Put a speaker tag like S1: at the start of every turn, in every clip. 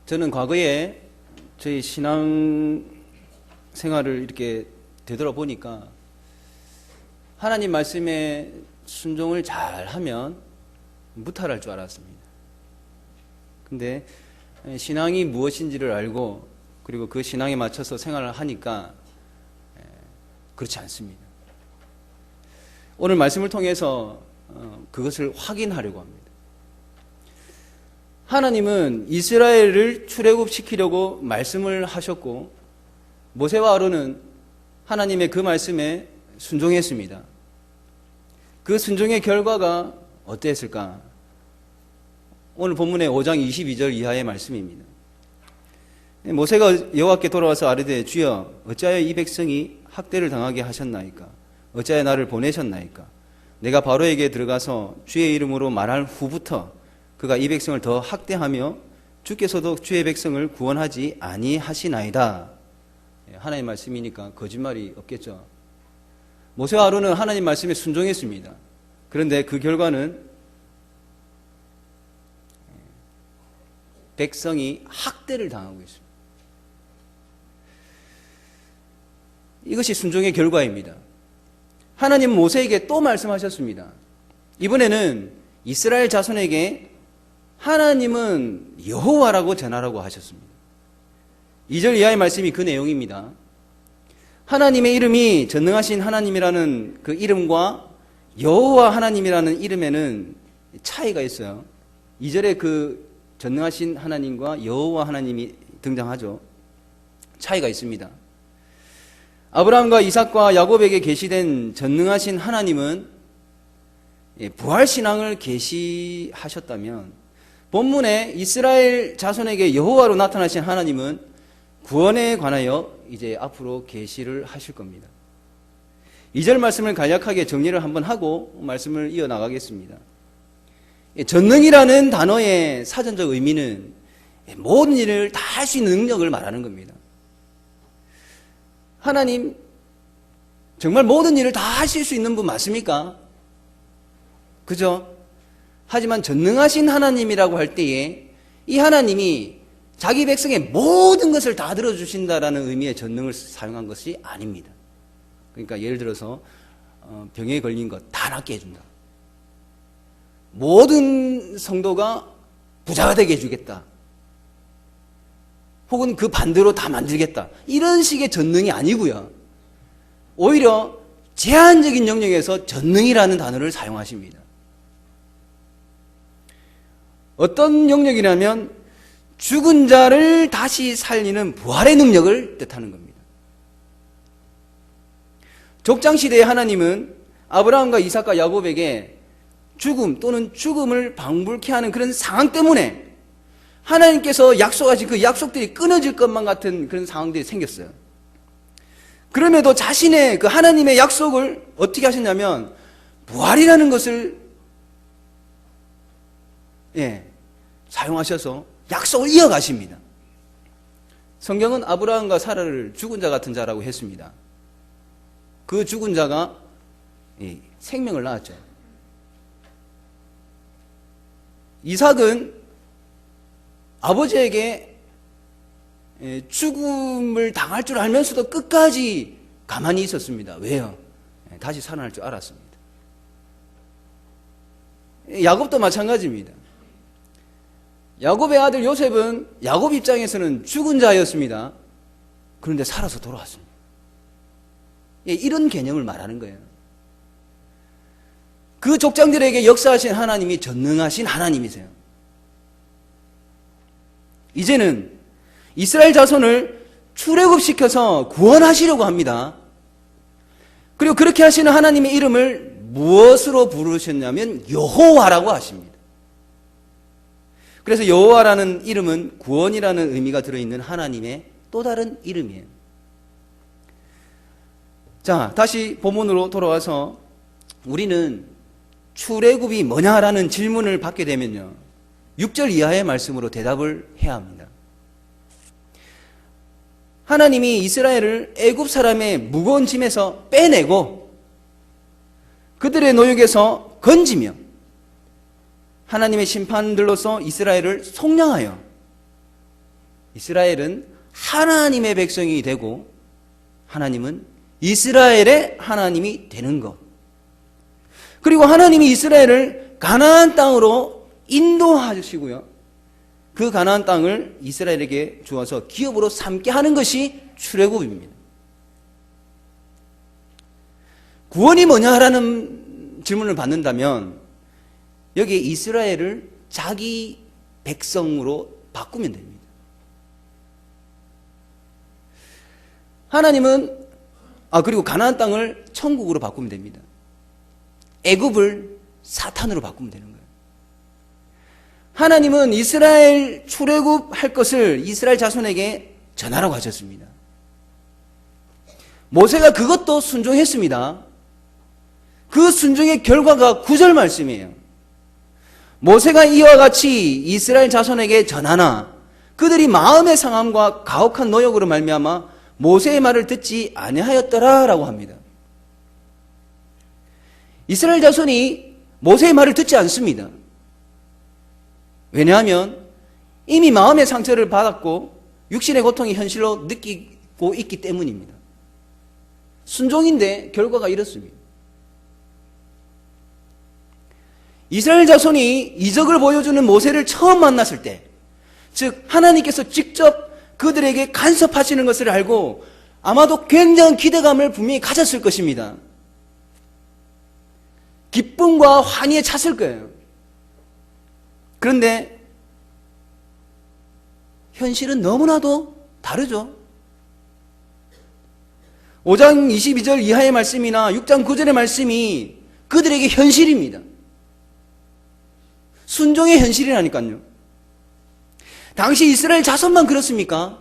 S1: 저는 과거에 저희 신앙 생활을 이렇게 되돌아보니까 하나님 말씀에 순종을 잘 하면 무탈할 줄 알았습니다. 근데 신앙이 무엇인지를 알고 그리고 그 신앙에 맞춰서 생활을 하니까 그렇지 않습니다. 오늘 말씀을 통해서 그것을 확인하려고 합니다. 하나님은 이스라엘을 출애굽시키려고 말씀을 하셨고 모세와 아론은 하나님의 그 말씀에 순종했습니다. 그 순종의 결과가 어땠을까? 오늘 본문의 5장 22절 이하의 말씀입니다. 모세가 여호와께 돌아와서 아뢰되 주여 어찌하여 이 백성이 학대를 당하게 하셨나이까? 어찌하여 나를 보내셨나이까? 내가 바로에게 들어가서 주의 이름으로 말할 후부터 그가 이 백성을 더 학대하며 주께서도 주의 백성을 구원하지 아니하시나이다. 하나님 말씀이니까 거짓말이 없겠죠. 모세와 아론은 하나님 말씀에 순종했습니다. 그런데 그 결과는 백성이 학대를 당하고 있습니다. 이것이 순종의 결과입니다. 하나님은 모세에게 또 말씀하셨습니다. 이번에는 이스라엘 자손에게 하나님은 여호와라고 전하라고 하셨습니다. 2절 이하의 말씀이 그 내용입니다. 하나님의 이름이 전능하신 하나님이라는 그 이름과 여호와 하나님이라는 이름에는 차이가 있어요. 2절에 그 전능하신 하나님과 여호와 하나님이 등장하죠. 차이가 있습니다. 아브라함과 이삭과 야곱에게 계시된 전능하신 하나님은 부활신앙을 계시하셨다면 본문에 이스라엘 자손에게 여호와로 나타나신 하나님은 구원에 관하여 이제 앞으로 계시를 하실 겁니다. 2절 말씀을 간략하게 정리를 한번 하고 말씀을 이어나가겠습니다. 전능이라는 단어의 사전적 의미는 모든 일을 다 할 수 있는 능력을 말하는 겁니다. 하나님 정말 모든 일을 다 하실 수 있는 분 맞습니까? 그죠? 하지만 전능하신 하나님이라고 할 때에 이 하나님이 자기 백성의 모든 것을 다 들어주신다라는 의미의 전능을 사용한 것이 아닙니다. 그러니까 예를 들어서 병에 걸린 것 다 낫게 해준다. 모든 성도가 부자가 되게 해주겠다. 혹은 그 반대로 다 만들겠다. 이런 식의 전능이 아니고요. 오히려 제한적인 영역에서 전능이라는 단어를 사용하십니다. 어떤 영역이냐면 죽은 자를 다시 살리는 부활의 능력을 뜻하는 겁니다. 족장시대의 하나님은 아브라함과 이삭과 야곱에게 죽음 또는 죽음을 방불케 하는 그런 상황 때문에 하나님께서 약속하신 그 약속들이 끊어질 것만 같은 그런 상황들이 생겼어요. 그럼에도 자신의 그 하나님의 약속을 어떻게 하셨냐면 부활이라는 것을 사용하셔서 약속을 이어가십니다. 성경은 아브라함과 사라를 죽은 자 같은 자라고 했습니다. 그 죽은 자가 생명을 낳았죠. 이삭은 아버지에게 죽음을 당할 줄 알면서도 끝까지 가만히 있었습니다. 왜요? 다시 살아날 줄 알았습니다. 야곱도 마찬가지입니다. 야곱의 아들 요셉은 야곱 입장에서는 죽은 자였습니다. 그런데 살아서 돌아왔습니다. 이런 개념을 말하는 거예요. 그 족장들에게 역사하신 하나님이 전능하신 하나님이세요. 이제는 이스라엘 자손을 출애굽시켜서 구원하시려고 합니다. 그리고 그렇게 하시는 하나님의 이름을 무엇으로 부르셨냐면 여호와라고 하십니다. 그래서 여호와라는 이름은 구원이라는 의미가 들어있는 하나님의 또 다른 이름이에요. 자, 다시 본문으로 돌아와서 우리는 출애굽이 뭐냐라는 질문을 받게 되면요, 6절 이하의 말씀으로 대답을 해야 합니다. 하나님이 이스라엘을 애굽 사람의 무거운 짐에서 빼내고 그들의 노역에서 건지며 하나님의 심판들로서 이스라엘을 속량하여 이스라엘은 하나님의 백성이 되고 하나님은 이스라엘의 하나님이 되는 것. 그리고 하나님이 이스라엘을 가나안 땅으로 인도하시고요. 그 가나안 땅을 이스라엘에게 주어서 기업으로 삼게 하는 것이 출애굽입니다. 구원이 뭐냐라는 질문을 받는다면 여기에 이스라엘을 자기 백성으로 바꾸면 됩니다. 하나님은 그리고 가나안 땅을 천국으로 바꾸면 됩니다. 애굽을 사탄으로 바꾸면 되는 거예요. 하나님은 이스라엘 출애굽할 것을 이스라엘 자손에게 전하라고 하셨습니다. 모세가 그것도 순종했습니다. 그 순종의 결과가 9절 말씀이에요. 모세가 이와 같이 이스라엘 자손에게 전하나 그들이 마음의 상함과 가혹한 노역으로 말미암아 모세의 말을 듣지 아니하였더라라고 합니다. 이스라엘 자손이 모세의 말을 듣지 않습니다. 왜냐하면 이미 마음의 상처를 받았고 육신의 고통이 현실로 느끼고 있기 때문입니다. 순종인데 결과가 이렇습니다. 이스라엘 자손이 이적을 보여주는 모세를 처음 만났을 때, 즉 하나님께서 직접 그들에게 간섭하시는 것을 알고 아마도 굉장한 기대감을 분명히 가졌을 것입니다. 기쁨과 환희에 찼을 거예요. 그런데 현실은 너무나도 다르죠. 5장 22절 이하의 말씀이나 6장 9절의 말씀이 그들에게 현실입니다. 순종의 현실이라니까요. 당시 이스라엘 자손만 그렇습니까?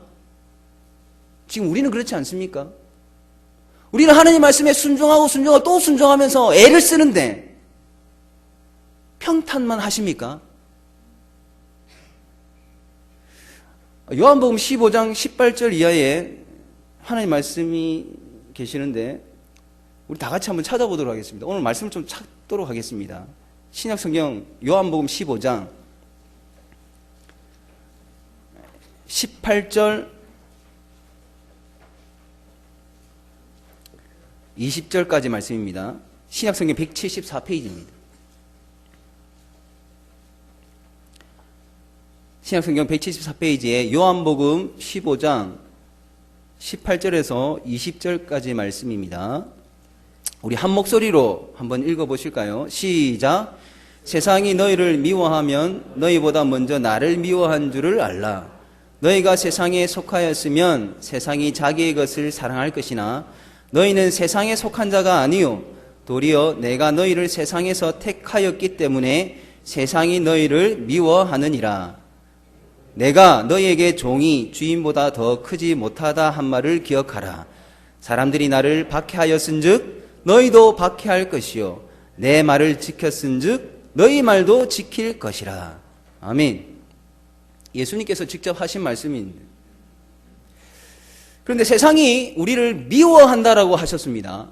S1: 지금 우리는 그렇지 않습니까? 우리는 하나님 말씀에 순종하고 또 순종하면서 애를 쓰는데 평탄만 하십니까? 요한복음 15장 18절 이하에 하나님 말씀이 계시는데 우리 다 같이 한번 찾아보도록 하겠습니다. 오늘 말씀을 좀 찾도록 하겠습니다. 신약성경 요한복음 15장 18절 20절까지 말씀입니다. 신약성경 174페이지입니다. 신약성경 174페이지에 요한복음 15장 18절에서 20절까지 말씀입니다. 우리 한 목소리로 한번 읽어보실까요? 시작. 세상이 너희를 미워하면 너희보다 먼저 나를 미워한 줄을 알라. 너희가 세상에 속하였으면 세상이 자기의 것을 사랑할 것이나 너희는 세상에 속한 자가 아니요 도리어 내가 너희를 세상에서 택하였기 때문에 세상이 너희를 미워하느니라. 내가 너희에게 종이 주인보다 더 크지 못하다 한 말을 기억하라. 사람들이 나를 박해하였은즉 너희도 박해할 것이요 내 말을 지켰은즉 너희 말도 지킬 것이라. 아멘. 예수님께서 직접 하신 말씀입니다. 그런데 세상이 우리를 미워한다라고 하셨습니다.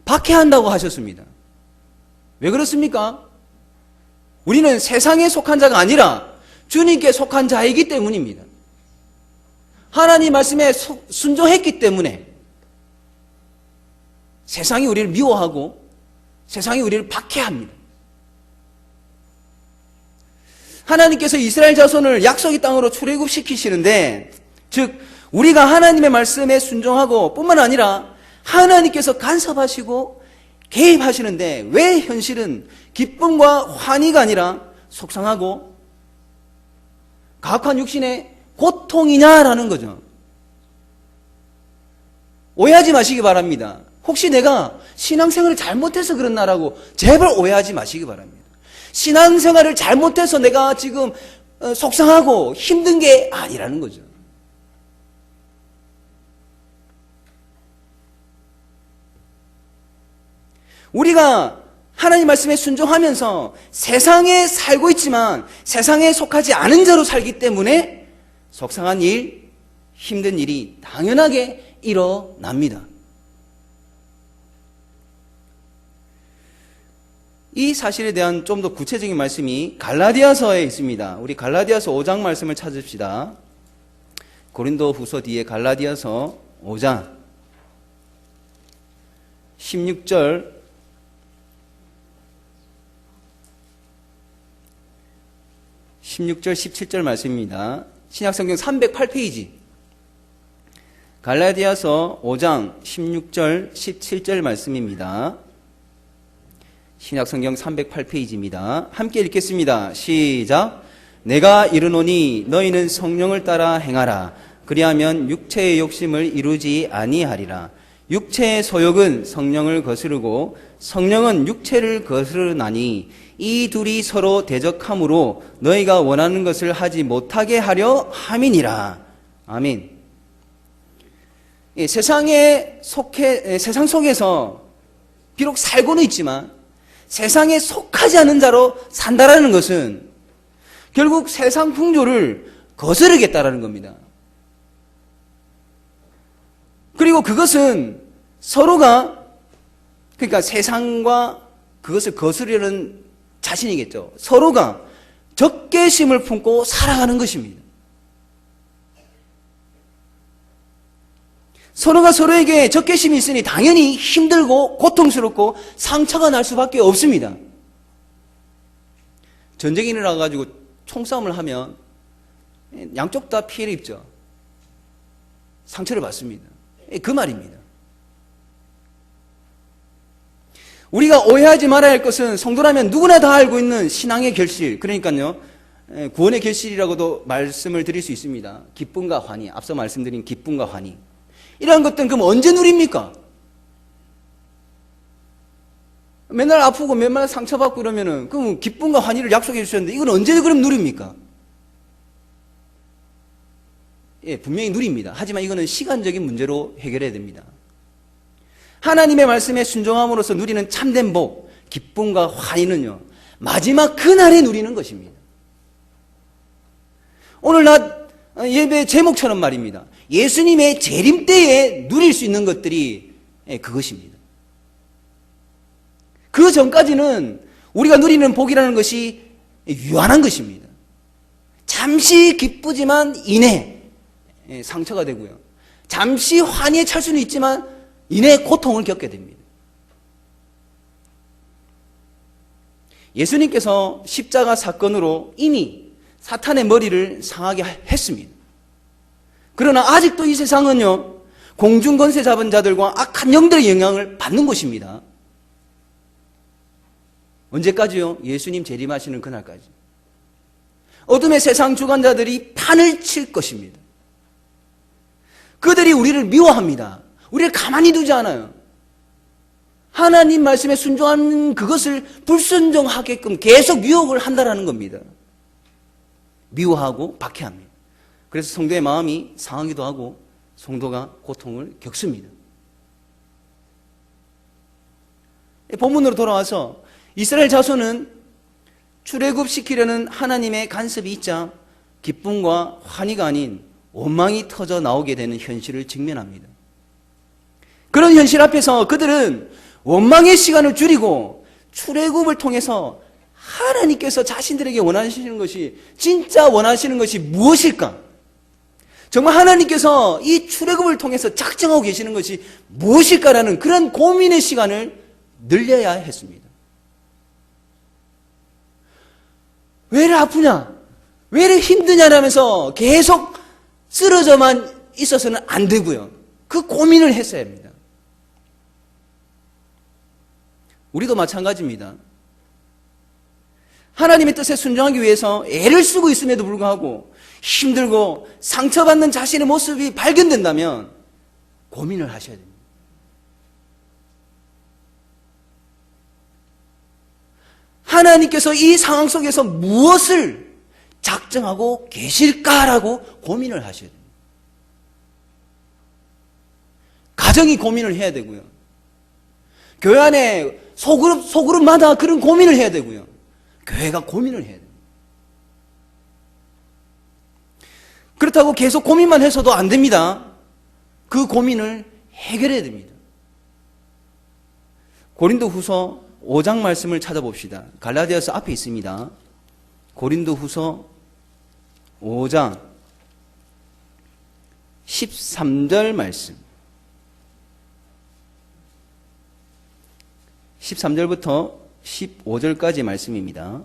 S1: 박해한다고 하셨습니다. 왜 그렇습니까? 우리는 세상에 속한 자가 아니라 주님께 속한 자이기 때문입니다. 하나님 말씀에 순종했기 때문에 세상이 우리를 미워하고 세상이 우리를 박해합니다. 하나님께서 이스라엘 자손을 약속의 땅으로 출애굽시키시는데, 즉 우리가 하나님의 말씀에 순종하고 뿐만 아니라 하나님께서 간섭하시고 개입하시는데 왜 현실은 기쁨과 환희가 아니라 속상하고 가혹한 육신의 고통이냐라는 거죠. 오해하지 마시기 바랍니다. 혹시 내가 신앙생활을 잘못해서 그렇나라고 제발 오해하지 마시기 바랍니다. 신앙생활을 잘못해서 내가 지금 속상하고 힘든 게 아니라는 거죠. 우리가 하나님 말씀에 순종하면서 세상에 살고 있지만 세상에 속하지 않은 자로 살기 때문에 속상한 일, 힘든 일이 당연하게 일어납니다. 이 사실에 대한 좀 더 구체적인 말씀이 갈라디아서에 있습니다. 우리 갈라디아서 5장 말씀을 찾읍시다. 고린도 후서 뒤에 갈라디아서 5장 16절 17절 말씀입니다. 신약성경 308페이지 갈라디아서 5장 16절 17절 말씀입니다. 신약성경 308페이지입니다. 함께 읽겠습니다. 시작. 내가 이르노니 너희는 성령을 따라 행하라. 그리하면 육체의 욕심을 이루지 아니하리라. 육체의 소욕은 성령을 거스르고 성령은 육체를 거스르나니 이 둘이 서로 대적함으로 너희가 원하는 것을 하지 못하게 하려 함이니라. 아멘. 세상 속에서 비록 살고는 있지만 세상에 속하지 않은 자로 산다라는 것은 결국 세상 풍조를 거스르겠다라는 겁니다. 그리고 그것은 서로가 그러니까 세상과 그것을 거스르려는 자신이겠죠. 서로가 적개심을 품고 살아가는 것입니다. 서로가 서로에게 적개심이 있으니 당연히 힘들고 고통스럽고 상처가 날 수밖에 없습니다. 전쟁이 일어나가지고 총싸움을 하면 양쪽 다 피해를 입죠. 상처를 받습니다. 그 말입니다. 우리가 오해하지 말아야 할 것은 성도라면 누구나 다 알고 있는 신앙의 결실, 그러니까요 구원의 결실이라고도 말씀을 드릴 수 있습니다. 기쁨과 환희, 앞서 말씀드린 기쁨과 환희, 이러한 것들은 그럼 언제 누립니까? 맨날 아프고 맨날 상처받고 이러면은 그럼 기쁨과 환희를 약속해 주셨는데 이건 언제 그럼 누립니까? 예, 분명히 누립니다. 하지만 이거는 시간적인 문제로 해결해야 됩니다. 하나님의 말씀에 순종함으로써 누리는 참된 복, 기쁨과 환희는요 마지막 그날에 누리는 것입니다. 오늘 낮 예배 제목처럼 말입니다. 예수님의 재림 때에 누릴 수 있는 것들이 그것입니다. 그 전까지는 우리가 누리는 복이라는 것이 유한한 것입니다. 잠시 기쁘지만 이내 상처가 되고요. 잠시 환희에 찰 수는 있지만 이내 고통을 겪게 됩니다. 예수님께서 십자가 사건으로 이미 사탄의 머리를 상하게 했습니다. 그러나 아직도 이 세상은요 공중권세 잡은 자들과 악한 영들의 영향을 받는 곳입니다. 언제까지요? 예수님 재림하시는 그날까지. 어둠의 세상 주관자들이 판을 칠 것입니다. 그들이 우리를 미워합니다. 우리를 가만히 두지 않아요. 하나님 말씀에 순종하는 그것을 불순종하게끔 계속 유혹을 한다라는 겁니다. 미워하고 박해합니다. 그래서 성도의 마음이 상하기도 하고 성도가 고통을 겪습니다. 본문으로 돌아와서 이스라엘 자손은 출애굽시키려는 하나님의 간섭이 있자 기쁨과 환희가 아닌 원망이 터져 나오게 되는 현실을 직면합니다. 그런 현실 앞에서 그들은 원망의 시간을 줄이고 출애굽을 통해서 하나님께서 자신들에게 원하시는 것이 진짜 원하시는 것이 무엇일까? 정말 하나님께서 이 출애굽을 통해서 작정하고 계시는 것이 무엇일까라는 그런 고민의 시간을 늘려야 했습니다. 왜 이렇게 아프냐? 왜 이렇게 힘드냐라면서 계속 쓰러져만 있어서는 안 되고요. 그 고민을 했어야 합니다. 우리도 마찬가지입니다. 하나님의 뜻에 순종하기 위해서 애를 쓰고 있음에도 불구하고 힘들고 상처받는 자신의 모습이 발견된다면 고민을 하셔야 됩니다. 하나님께서 이 상황 속에서 무엇을 작정하고 계실까라고 고민을 하셔야 됩니다. 가정이 고민을 해야 되고요. 교회 안에 소그룹마다 그런 고민을 해야 되고요. 교회가 고민을 해야 됩니다. 그렇다고 계속 고민만 해서도 안 됩니다. 그 고민을 해결해야 됩니다. 고린도 후서 5장 말씀을 찾아봅시다. 갈라디아서 앞에 있습니다. 고린도후서 5장 13절 말씀. 13절부터 15절까지 말씀입니다.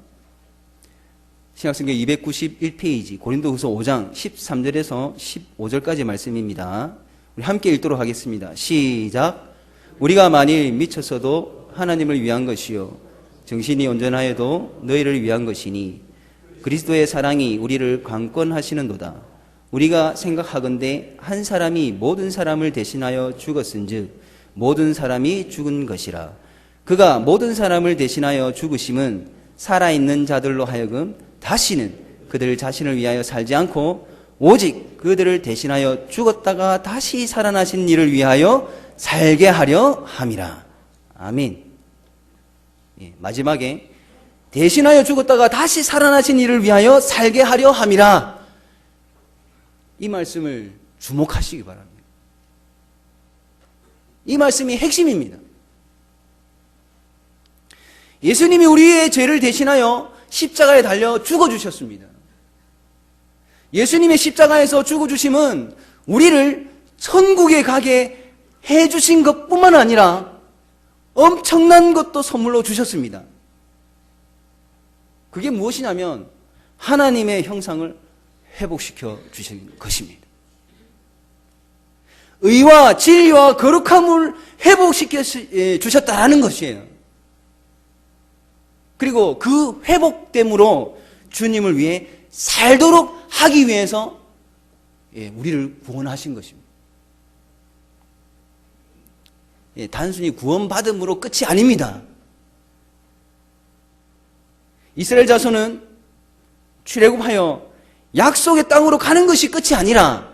S1: 신약성경 291페이지 고린도후서 5장 13절에서 15절까지 말씀입니다. 우리 함께 읽도록 하겠습니다. 시작. 우리가 만일 미쳤어도 하나님을 위한 것이요 정신이 온전하여도 너희를 위한 것이니 그리스도의 사랑이 우리를 강권하시는도다. 우리가 생각하건대 한 사람이 모든 사람을 대신하여 죽었은즉 모든 사람이 죽은 것이라. 그가 모든 사람을 대신하여 죽으심은 살아있는 자들로 하여금 다시는 그들 자신을 위하여 살지 않고 오직 그들을 대신하여 죽었다가 다시 살아나신 이를 위하여 살게 하려 함이라. 아멘. 예, 마지막에 대신하여 죽었다가 다시 살아나신 이를 위하여 살게 하려 함이라. 이 말씀을 주목하시기 바랍니다. 이 말씀이 핵심입니다. 예수님이 우리의 죄를 대신하여 십자가에 달려 죽어주셨습니다. 예수님의 십자가에서 죽어주심은 우리를 천국에 가게 해주신 것뿐만 아니라 엄청난 것도 선물로 주셨습니다. 그게 무엇이냐면 하나님의 형상을 회복시켜 주신 것입니다. 의와 진리와 거룩함을 회복시켜 주셨다는 것이에요. 그리고 그 회복됨으로 주님을 위해 살도록 하기 위해서 우리를 구원하신 것입니다. 단순히 구원받음으로 끝이 아닙니다. 이스라엘 자손은 출애굽하여 약속의 땅으로 가는 것이 끝이 아니라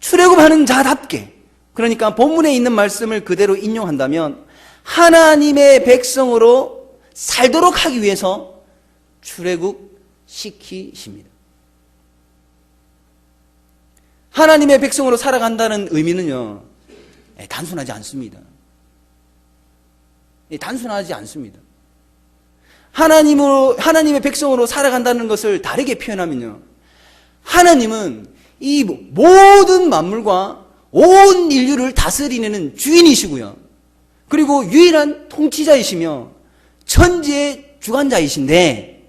S1: 출애굽하는 자답게, 그러니까 본문에 있는 말씀을 그대로 인용한다면 하나님의 백성으로 살도록 하기 위해서 출애굽시키십니다. 하나님의 백성으로 살아간다는 의미는요, 단순하지 않습니다. 단순하지 않습니다. 하나님의 백성으로 살아간다는 것을 다르게 표현하면요, 하나님은 이 모든 만물과 온 인류를 다스리는 주인이시고요, 그리고 유일한 통치자이시며 천지의 주관자이신데,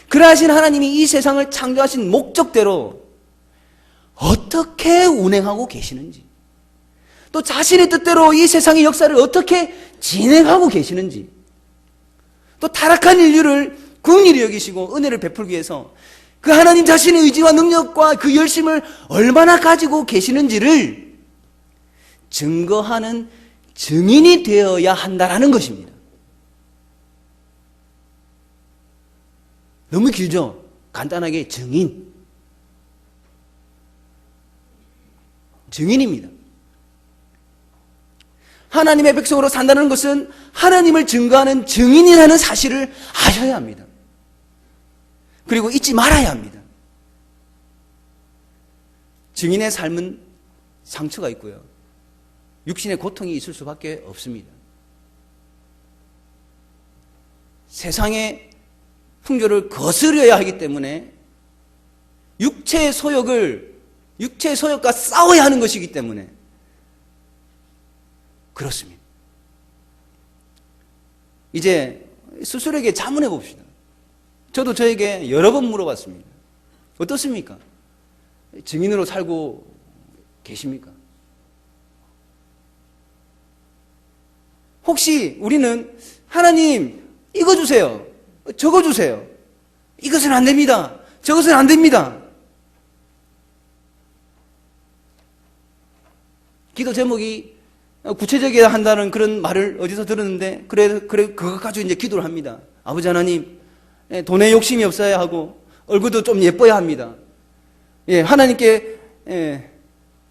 S1: 그러하신 하나님이 이 세상을 창조하신 목적대로 어떻게 운행하고 계시는지, 또 자신의 뜻대로 이 세상의 역사를 어떻게 진행하고 계시는지, 또 타락한 인류를 긍휼히 여기시고 은혜를 베풀기 위해서 그 하나님 자신의 의지와 능력과 그 열심을 얼마나 가지고 계시는지를 증거하는 증인이 되어야 한다는 것입니다. 너무 길죠? 간단하게 증인입니다. 하나님의 백성으로 산다는 것은 하나님을 증거하는 증인이라는 사실을 아셔야 합니다. 그리고 잊지 말아야 합니다. 증인의 삶은 상처가 있고요, 육신의 고통이 있을 수밖에 없습니다. 세상의 풍조를 거스려야 하기 때문에 육체의 소욕과 싸워야 하는 것이기 때문에 그렇습니다. 이제 스스로에게 자문해 봅시다. 저도 저에게 여러 번 물어봤습니다. 어떻습니까? 증인으로 살고 계십니까? 혹시 우리는 하나님 이거 주세요, 저거 주세요, 이것은 안 됩니다, 저것은 안 됩니다. 기도 제목이 구체적이어야 한다는 그런 말을 어디서 들었는데, 그래 그거 가지고 이제 기도를 합니다. 아버지 하나님, 돈에 욕심이 없어야 하고 얼굴도 좀 예뻐야 합니다. 하나님께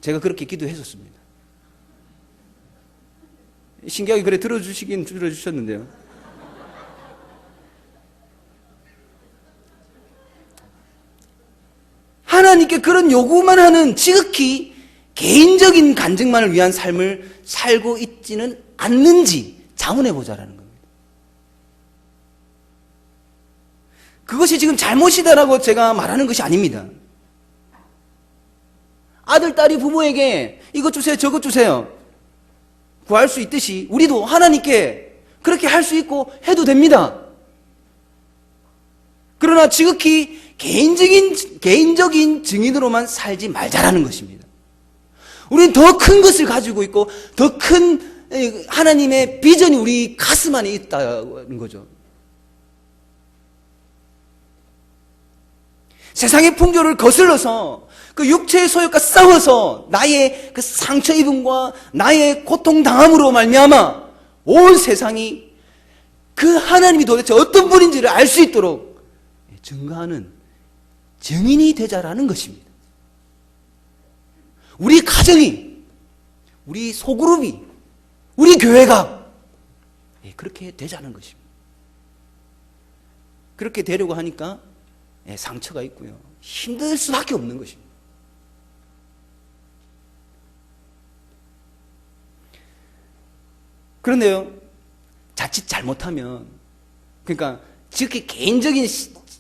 S1: 제가 그렇게 기도했었습니다. 신기하게 그래 들어주시긴 들어주셨는데요. 하나님께 그런 요구만 하는 지극히 개인적인 간증만을 위한 삶을 살고 있지는 않는지 자문해 보자라는 겁니다. 그것이 지금 잘못이다라고 제가 말하는 것이 아닙니다. 아들, 딸이 부모에게 이것 주세요, 저것 주세요 구할 수 있듯이 우리도 하나님께 그렇게 할 수 있고 해도 됩니다. 그러나 지극히 개인적인 증인으로만 살지 말자라는 것입니다. 우리는 더 큰 것을 가지고 있고 더 큰 하나님의 비전이 우리 가슴 안에 있다는 거죠. 세상의 풍조를 거슬러서 그 육체의 소욕과 싸워서 나의 그 상처 입음과 나의 고통당함으로 말미암아 온 세상이 그 하나님이 도대체 어떤 분인지를 알 수 있도록 증거하는 증인이 되자라는 것입니다. 우리 가정이, 우리 소그룹이, 우리 교회가 그렇게 되자는 것입니다. 그렇게 되려고 하니까 상처가 있고요. 힘들 수밖에 없는 것입니다. 그런데요, 자칫 잘못하면, 그러니까 지극히 개인적인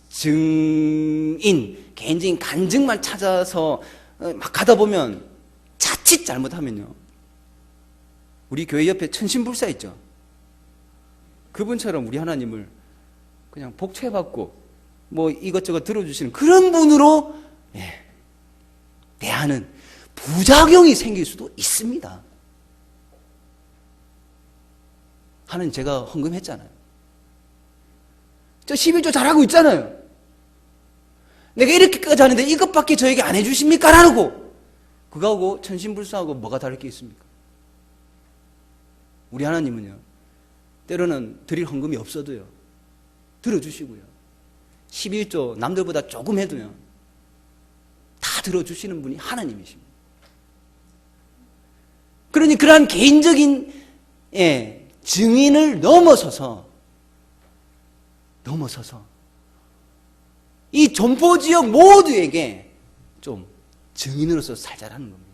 S1: 증인, 개인적인 간증만 찾아서 막 가다 보면 자칫 잘못하면요, 우리 교회 옆에 천신불사 있죠. 그분처럼 우리 하나님을 그냥 복채받고 뭐 이것저것 들어주시는 그런 분으로 대하는 부작용이 생길 수도 있습니다. 하나님, 제가 헌금했잖아요. 저 11조 잘하고 있잖아요. 내가 이렇게까지 하는데 이것밖에 저에게 안 해주십니까? 라고. 그거하고 천신불사하고 뭐가 다를 게 있습니까? 우리 하나님은요, 때로는 드릴 헌금이 없어도요, 들어주시고요, 11조 남들보다 조금 해도요, 다 들어주시는 분이 하나님이십니다. 그러니 그러한 개인적인 증인을 넘어서서 이 점포지역 모두에게 좀 증인으로서 살자라는 겁니다.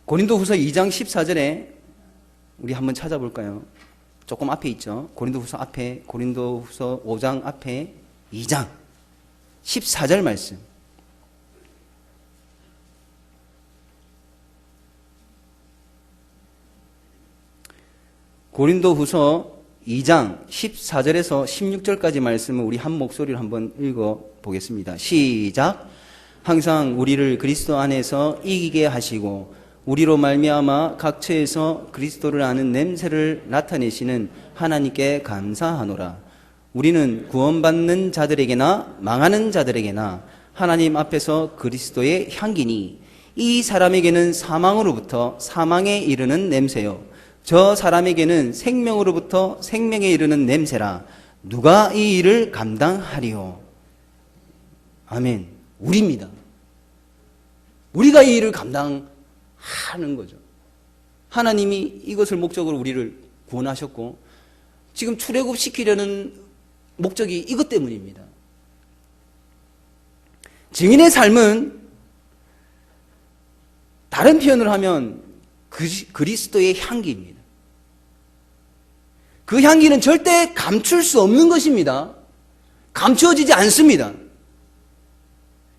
S1: 고린도후서 2장 14절에 우리 한번 찾아볼까요? 조금 앞에 있죠. 고린도후서 앞에, 고린도후서 5장 앞에 2장 14절 말씀. 고린도후서 2장 14절에서 16절까지 말씀을 우리 한 목소리로 한번 읽어보겠습니다. 시작. 항상 우리를 그리스도 안에서 이기게 하시고 우리로 말미암아 각처에서 그리스도를 아는 냄새를 나타내시는 하나님께 감사하노라. 우리는 구원받는 자들에게나 망하는 자들에게나 하나님 앞에서 그리스도의 향기니 이 사람에게는 사망으로부터 사망에 이르는 냄새요, 저 사람에게는 생명으로부터 생명에 이르는 냄새라. 누가 이 일을 감당하리요? 아멘. 우리입니다. 우리가 이 일을 감당하는 거죠. 하나님이 이것을 목적으로 우리를 구원하셨고 지금 출애굽시키려는 목적이 이것 때문입니다. 증인의 삶은 다른 표현을 하면 그리스도의 향기입니다. 그 향기는 절대 감출 수 없는 것입니다. 감추어지지 않습니다.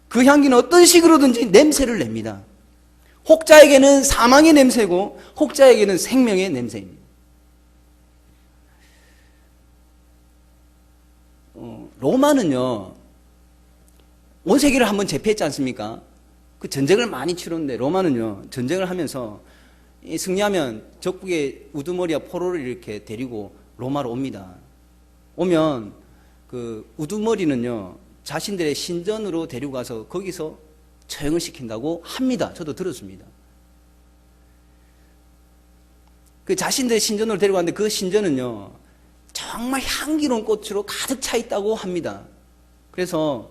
S1: 그 향기는 어떤 식으로든지 냄새를 냅니다. 혹자에게는 사망의 냄새고 혹자에게는 생명의 냄새입니다. 로마는요, 온 세계를 한번 제패했지 않습니까? 그 전쟁을 많이 치렀는데 로마는요, 전쟁을 하면서 승리하면 적국의 우두머리와 포로를 이렇게 데리고 로마로 옵니다. 오면 그 우두머리는요, 자신들의 신전으로 데리고 가서 거기서 처형을 시킨다고 합니다. 저도 들었습니다. 그 자신들의 신전으로 데리고 갔는데 그 신전은요, 정말 향기로운 꽃으로 가득 차 있다고 합니다. 그래서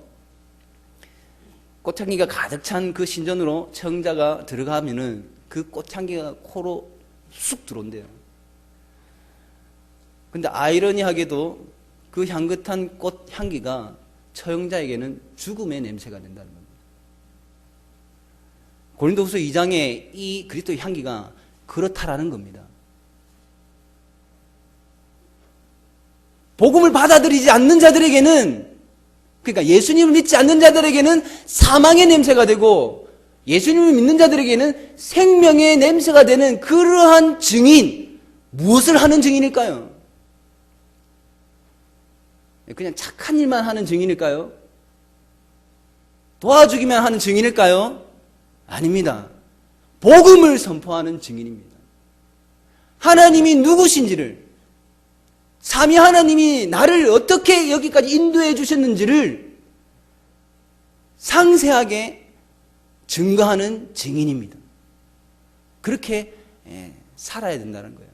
S1: 꽃향기가 가득 찬 그 신전으로 처형자가 들어가면은 그 꽃향기가 코로 쑥 들어온대요. 근데 아이러니하게도 그 향긋한 꽃향기가 처형자에게는 죽음의 냄새가 된다는 겁니다. 고린도후서 2장에 이 그리스도의 향기가 그렇다라는 겁니다. 복음을 받아들이지 않는 자들에게는, 그러니까 예수님을 믿지 않는 자들에게는 사망의 냄새가 되고 예수님을 믿는 자들에게는 생명의 냄새가 되는 그러한 증인, 무엇을 하는 증인일까요? 그냥 착한 일만 하는 증인일까요? 도와주기만 하는 증인일까요? 아닙니다. 복음을 선포하는 증인입니다. 하나님이 누구신지를, 삼위 하나님이 나를 어떻게 여기까지 인도해 주셨는지를 상세하게 증거하는 증인입니다. 그렇게 살아야 된다는 거예요.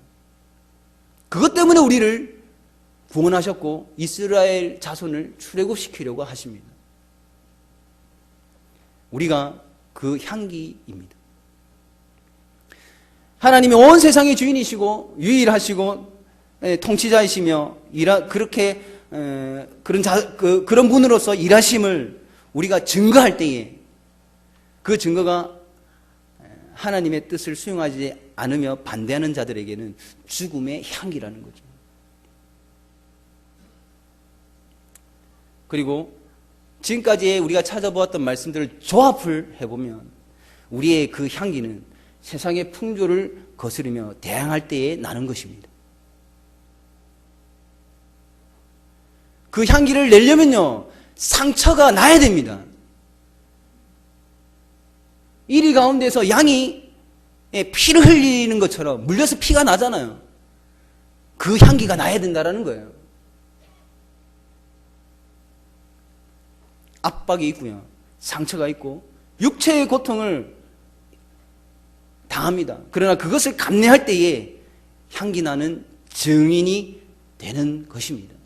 S1: 그것 때문에 우리를 구원하셨고 이스라엘 자손을 출애굽시키려고 하십니다. 우리가 그 향기입니다. 하나님이 온 세상의 주인이시고 유일하시고 통치자이시며 그렇게 그런 분으로서 일하심을 우리가 증거할 때에 그 증거가 하나님의 뜻을 수용하지 않으며 반대하는 자들에게는 죽음의 향기라는 거죠. 그리고 지금까지 우리가 찾아보았던 말씀들을 조합을 해보면 우리의 그 향기는 세상의 풍조를 거스르며 대항할 때에 나는 것입니다. 그 향기를 내려면요, 상처가 나야 됩니다. 이리 가운데서 양이 피를 흘리는 것처럼 물려서 피가 나잖아요. 그 향기가 나야 된다는 거예요. 압박이 있고요, 상처가 있고 육체의 고통을 당합니다. 그러나 그것을 감내할 때에 향기 나는 증인이 되는 것입니다.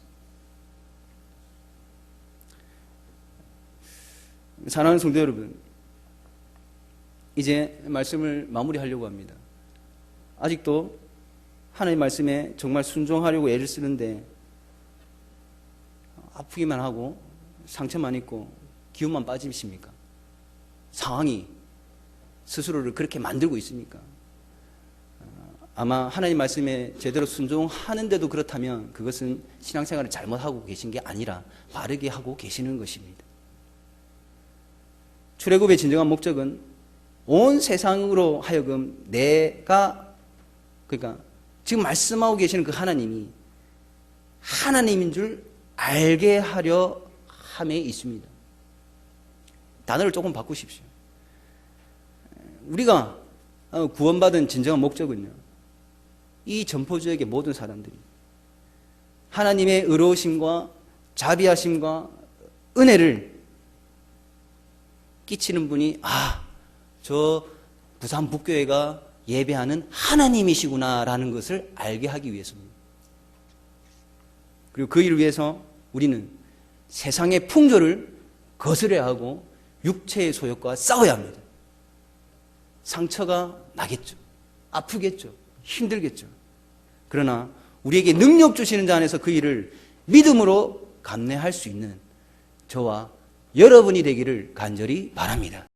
S1: 사랑하는 성도 여러분, 이제 말씀을 마무리하려고 합니다. 아직도 하나님의 말씀에 정말 순종하려고 애를 쓰는데 아프기만 하고 상처만 있고 기운만 빠지십니까? 상황이 스스로를 그렇게 만들고 있습니까? 아마 하나님 말씀에 제대로 순종하는데도 그렇다면 그것은 신앙생활을 잘못하고 계신 게 아니라 바르게 하고 계시는 것입니다. 출애굽의 진정한 목적은 온 세상으로 하여금 그러니까 지금 말씀하고 계시는 그 하나님이 하나님인 줄 알게 하려 함에 있습니다. 단어를 조금 바꾸십시오. 우리가 구원받은 진정한 목적은요, 이 전포지역의 모든 사람들이 하나님의 의로우심과 자비하심과 은혜를 끼치는 분이 저 부산 북교회가 예배하는 하나님이시구나라는 것을 알게 하기 위해서입니다. 그리고 그 일을 위해서 우리는 세상의 풍조를 거스려야 하고 육체의 소욕과 싸워야 합니다. 상처가 나겠죠. 아프겠죠. 힘들겠죠. 그러나 우리에게 능력 주시는 자 안에서 그 일을 믿음으로 감내할 수 있는 저와 여러분이 되기를 간절히 바랍니다.